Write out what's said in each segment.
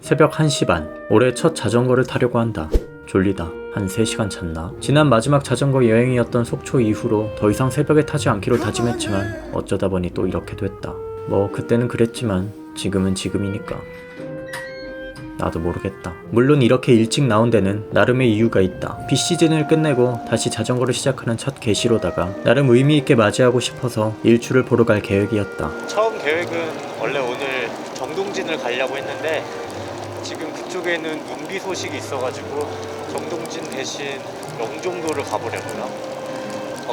새벽 1시 반. 올해 첫 자전거를 타려고 한다. 졸리다. 한 3시간 잤나? 지난 마지막 자전거 여행이었던 속초 이후로 더 이상 새벽에 타지 않기로 다짐했지만 어쩌다 보니 또 이렇게 됐다. 뭐 그때는 그랬지만 지금은 지금이니까. 나도 모르겠다. 물론 이렇게 일찍 나온 데는 나름의 이유가 있다. 비시즌을 끝내고 다시 자전거를 시작하는 첫 계시로다가 나름 의미있게 맞이하고 싶어서 일출을 보러 갈 계획이었다. 처음 계획은 원래 오늘 정동진을 가려고 했는데 지금 그쪽에는 눈비 소식이 있어가지고 정동진 대신 영종도를 가보려고요.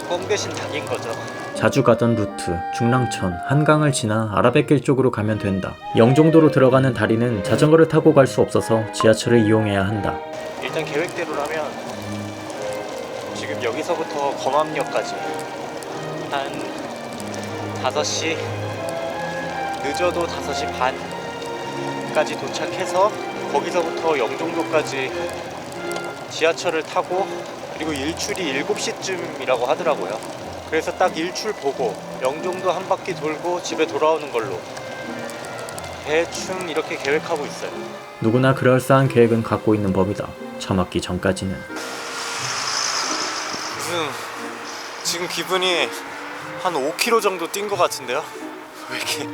껌 대신 닭인 거죠. 자주 가던 루트, 중랑천, 한강을 지나 아라뱃길 쪽으로 가면 된다. 영종도로 들어가는 다리는 자전거를 타고 갈 수 없어서 지하철을 이용해야 한다. 일단 계획대로라면 지금 여기서부터 검암역까지 한 5시, 늦어도 5시 반까지 도착해서 거기서부터 영종도까지 지하철을 타고, 그리고 일출이 7시쯤이라고 하더라고요. 그래서 딱 일출 보고 영종도 한 바퀴 돌고 집에 돌아오는 걸로 대충 이렇게 계획하고 있어요. 누구나 그럴싸한 계획은 갖고 있는 법이다. 처맞기 전까지는. 지금 기분이 한 5km 정도 뛴 것 같은데요? 왜 이렇게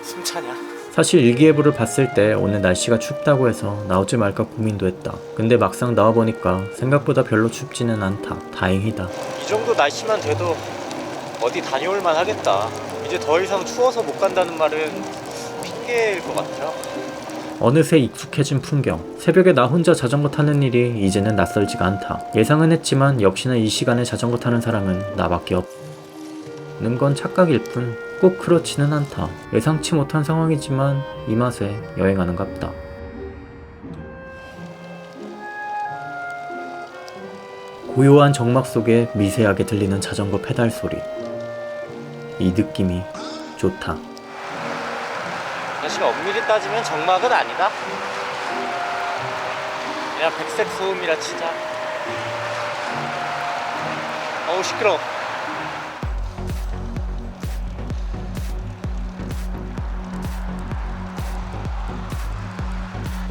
숨차냐? 사실 일기예보를 봤을 때 오늘 날씨가 춥다고 해서 나오지 말까 고민도 했다. 근데 막상 나와보니까 생각보다 별로 춥지는 않다. 다행이다. 이 정도 날씨만 돼도 어디 다녀올 만 하겠다. 이제 더 이상 추워서 못 간다는 말은 핑계일 것 같아요. 어느새 익숙해진 풍경. 새벽에 나 혼자 자전거 타는 일이 이제는 낯설지가 않다. 예상은 했지만 역시나 이 시간에 자전거 타는 사람은 나밖에 없는 건 착각일 뿐 꼭 그렇지는 않다. 예상치 못한 상황이지만 이 맛에 여행하는갑다. 고요한 정막 속에 미세하게 들리는 자전거 페달 소리. 이 느낌이 좋다. 사실 엄밀히 따지면 정막은 아니다. 그냥 백색 소음이라 치자. 어우 시끄러워.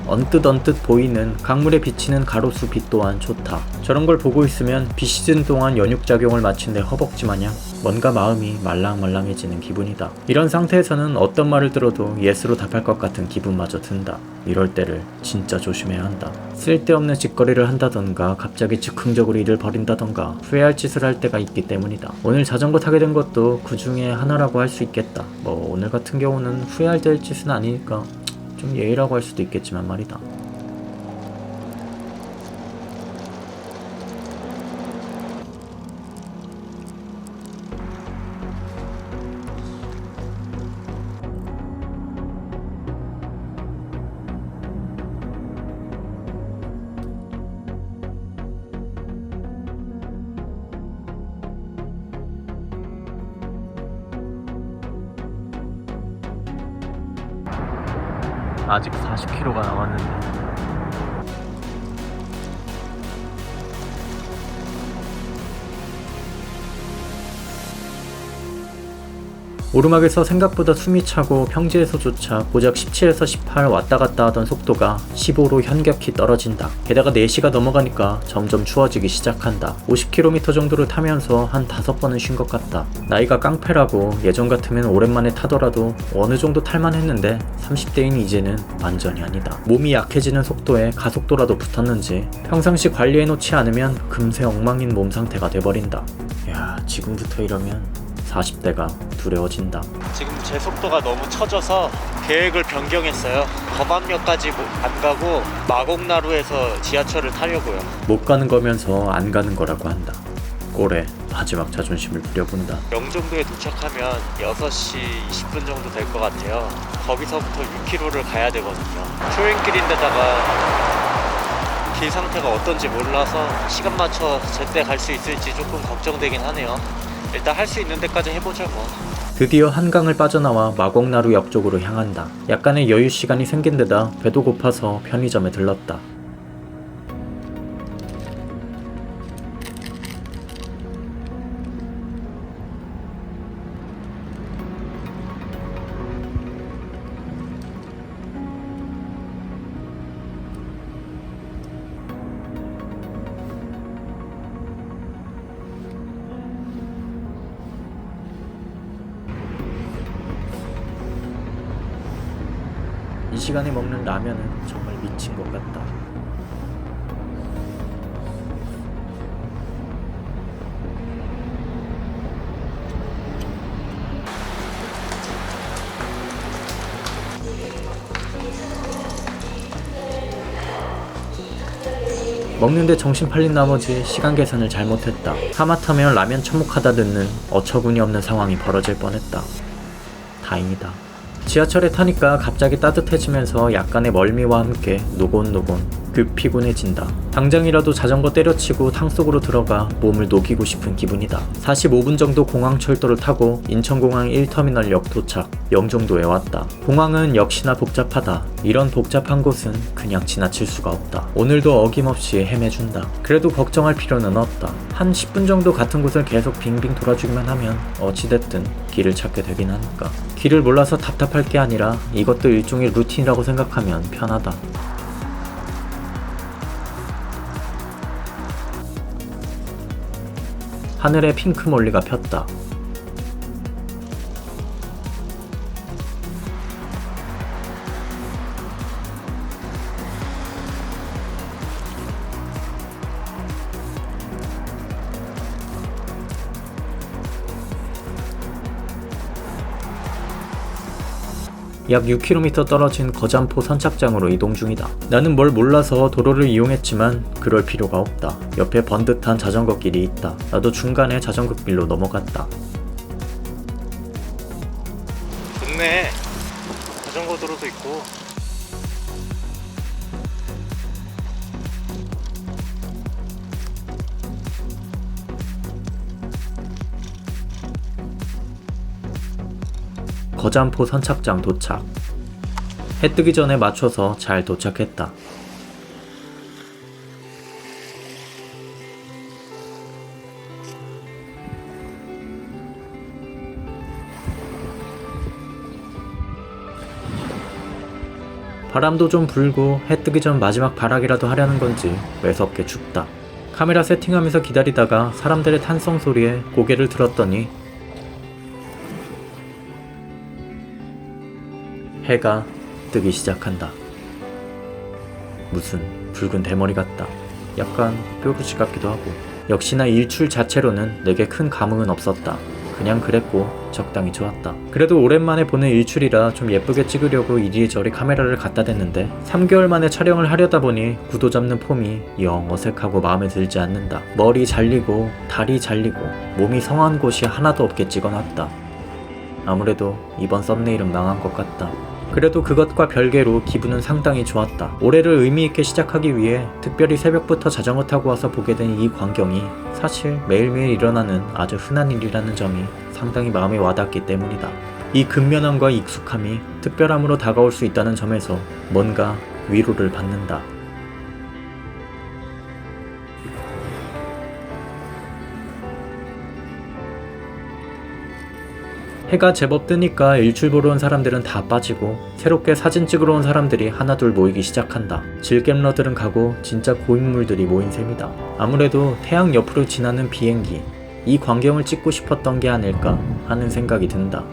언뜻 보이는 강물에 비치는 가로수 빛 또한 좋다. 저런 걸 보고 있으면 비시즌 동안 연육작용을 마친 내 허벅지 마냥 뭔가 마음이 말랑말랑해지는 기분이다. 이런 상태에서는 어떤 말을 들어도 예스로 답할 것 같은 기분마저 든다. 이럴 때를 진짜 조심해야 한다. 쓸데없는 짓거리를 한다던가 갑자기 즉흥적으로 일을 벌인다던가 후회할 짓을 할 때가 있기 때문이다. 오늘 자전거 타게 된 것도 그 중에 하나라고 할 수 있겠다. 뭐 오늘 같은 경우는 후회할 될 짓은 아니니까 좀 예의라고 할 수도 있겠지만 말이다. 아직 40km가 남았는데 오르막에서 생각보다 숨이 차고 평지에서조차 고작 17에서 18 왔다 갔다 하던 속도가 15로 현격히 떨어진다. 게다가 4시가 넘어가니까 점점 추워지기 시작한다. 50km 정도를 타면서 한 5번은 쉰 것 같다. 나이가 깡패라고 예전 같으면 오랜만에 타더라도 어느 정도 탈만했는데 30대인 이제는 완전히 아니다. 몸이 약해지는 속도에 가속도라도 붙었는지 평상시 관리해놓지 않으면 금세 엉망인 몸 상태가 돼버린다. 야, 지금부터 이러면 40대가 두려워진다. 지금 제 속도가 너무 처져서 계획을 변경했어요. 검암역까지 안 가고 마곡나루에서 지하철을 타려고요. 못 가는 거면서 안 가는 거라고 한다. 꼴에 마지막 자존심을 부려본다. 영종도에 도착하면 6시 20분 정도 될 것 같아요. 거기서부터 6km를 가야 되거든요. 초행길인데다가 길 상태가 어떤지 몰라서 시간 맞춰 제때 갈 수 있을지 조금 걱정되긴 하네요. 일단 할 수 있는 데까지 해보죠 뭐. 드디어 한강을 빠져나와 마곡나루역 쪽으로 향한다. 약간의 여유 시간이 생긴 데다 배도 고파서 편의점에 들렀다. 시간에 먹는 라면은 정말 미친 것 같다. 먹는데 정신 팔린 나머지 시간 계산을 잘못했다. 하마터면 라면 처묵하다 듣는 어처구니 없는 상황이 벌어질 뻔했다. 다행이다. 지하철에 타니까 갑자기 따뜻해지면서 약간의 멀미와 함께 노곤노곤 급 피곤해진다. 당장이라도 자전거 때려치고 탕 속으로 들어가 몸을 녹이고 싶은 기분이다. 45분 정도 공항철도를 타고 인천공항 1터미널역 도착. 영종도에 왔다. 공항은 역시나 복잡하다. 이런 복잡한 곳은 그냥 지나칠 수가 없다. 오늘도 어김없이 헤매준다. 그래도 걱정할 필요는 없다. 한 10분 정도 같은 곳을 계속 빙빙 돌아주기만 하면 어찌됐든 길을 찾게 되긴 하니까. 길을 몰라서 답답할 게 아니라 이것도 일종의 루틴이라고 생각하면 편하다. 하늘에 핑크 몰리가 폈다. 약 6km 떨어진 거잔포 선착장으로 이동 중이다. 나는 뭘 몰라서 도로를 이용했지만 그럴 필요가 없다. 옆에 번듯한 자전거 길이 있다. 나도 중간에 자전거 길로 넘어갔다. 좋네. 자전거 도로도 있고. 거잔포 선착장 도착. 해 뜨기 전에 맞춰서 잘 도착했다. 바람도 좀 불고 해 뜨기 전 마지막 발악이라도 하려는 건지 매섭게 춥다. 카메라 세팅하면서 기다리다가 사람들의 탄성 소리에 고개를 들었더니 해가 뜨기 시작한다. 무슨 붉은 대머리 같다. 약간 뾰루지 같기도 하고. 역시나 일출 자체로는 내게 큰 감흥은 없었다. 그냥 그랬고 적당히 좋았다. 그래도 오랜만에 보는 일출이라 좀 예쁘게 찍으려고 이리저리 카메라를 갖다 댔는데 3개월 만에 촬영을 하려다 보니 구도 잡는 폼이 영 어색하고 마음에 들지 않는다. 머리 잘리고 다리 잘리고 몸이 성한 곳이 하나도 없게 찍어놨다. 아무래도 이번 썸네일은 망한 것 같다. 그래도 그것과 별개로 기분은 상당히 좋았다. 올해를 의미있게 시작하기 위해 특별히 새벽부터 자전거 타고 와서 보게 된 이 광경이 사실 매일매일 일어나는 아주 흔한 일이라는 점이 상당히 마음에 와닿기 때문이다. 이 근면함과 익숙함이 특별함으로 다가올 수 있다는 점에서 뭔가 위로를 받는다. 해가 제법 뜨니까 일출 보러 온 사람들은 다 빠지고 새롭게 사진 찍으러 온 사람들이 하나둘 모이기 시작한다. 질겜러들은 가고 진짜 고인물들이 모인 셈이다. 아무래도 태양 옆으로 지나는 비행기, 이 광경을 찍고 싶었던 게 아닐까 하는 생각이 든다.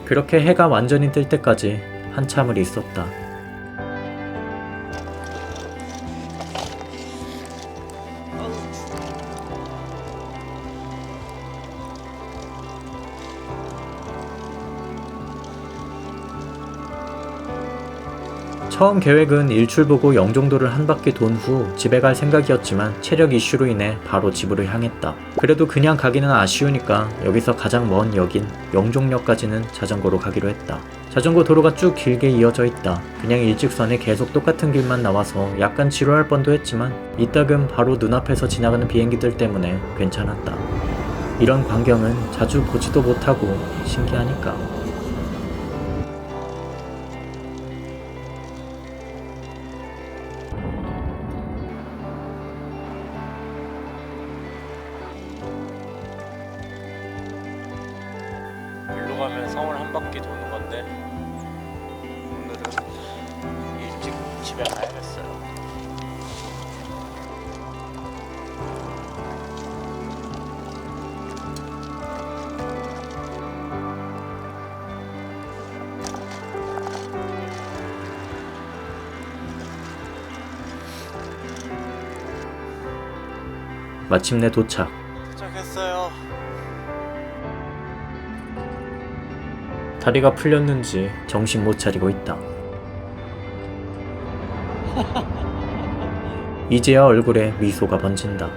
그렇게 해가 완전히 뜰 때까지 한참을 있었다. 처음 계획은 일출 보고 영종도를 한 바퀴 돈 후 집에 갈 생각이었지만 체력 이슈로 인해 바로 집으로 향했다. 그래도 그냥 가기는 아쉬우니까 여기서 가장 먼 역인 영종역까지는 자전거로 가기로 했다. 자전거 도로가 쭉 길게 이어져 있다. 그냥 일직선에 계속 똑같은 길만 나와서 약간 지루할 뻔도 했지만 이따금 바로 눈앞에서 지나가는 비행기들 때문에 괜찮았다. 이런 광경은 자주 보지도 못하고 신기하니까. 일로 가면 성을 한 바퀴 도는 건데 오늘은 일찍 집에 가야겠어요. 마침내 도착. 도착했어요. 다리가 풀렸는지 정신 못 차리고 있다. 이제야 얼굴에 미소가 번진다.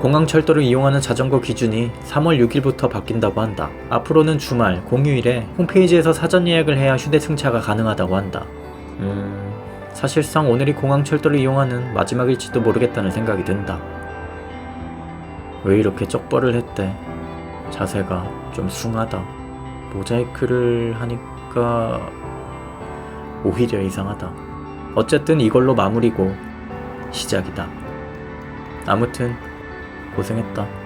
공항철도를 이용하는 자전거 기준이 3월 6일부터 바뀐다고 한다. 앞으로는 주말, 공휴일에 홈페이지에서 사전 예약을 해야 휴대 승차가 가능하다고 한다. 사실상 오늘이 공항철도를 이용하는 마지막일지도 모르겠다는 생각이 든다. 왜 이렇게 쩍벌을 했대? 자세가 좀 숭하다. 모자이크를 하니까 오히려 이상하다. 어쨌든 이걸로 마무리고 시작이다. 아무튼 고생했다.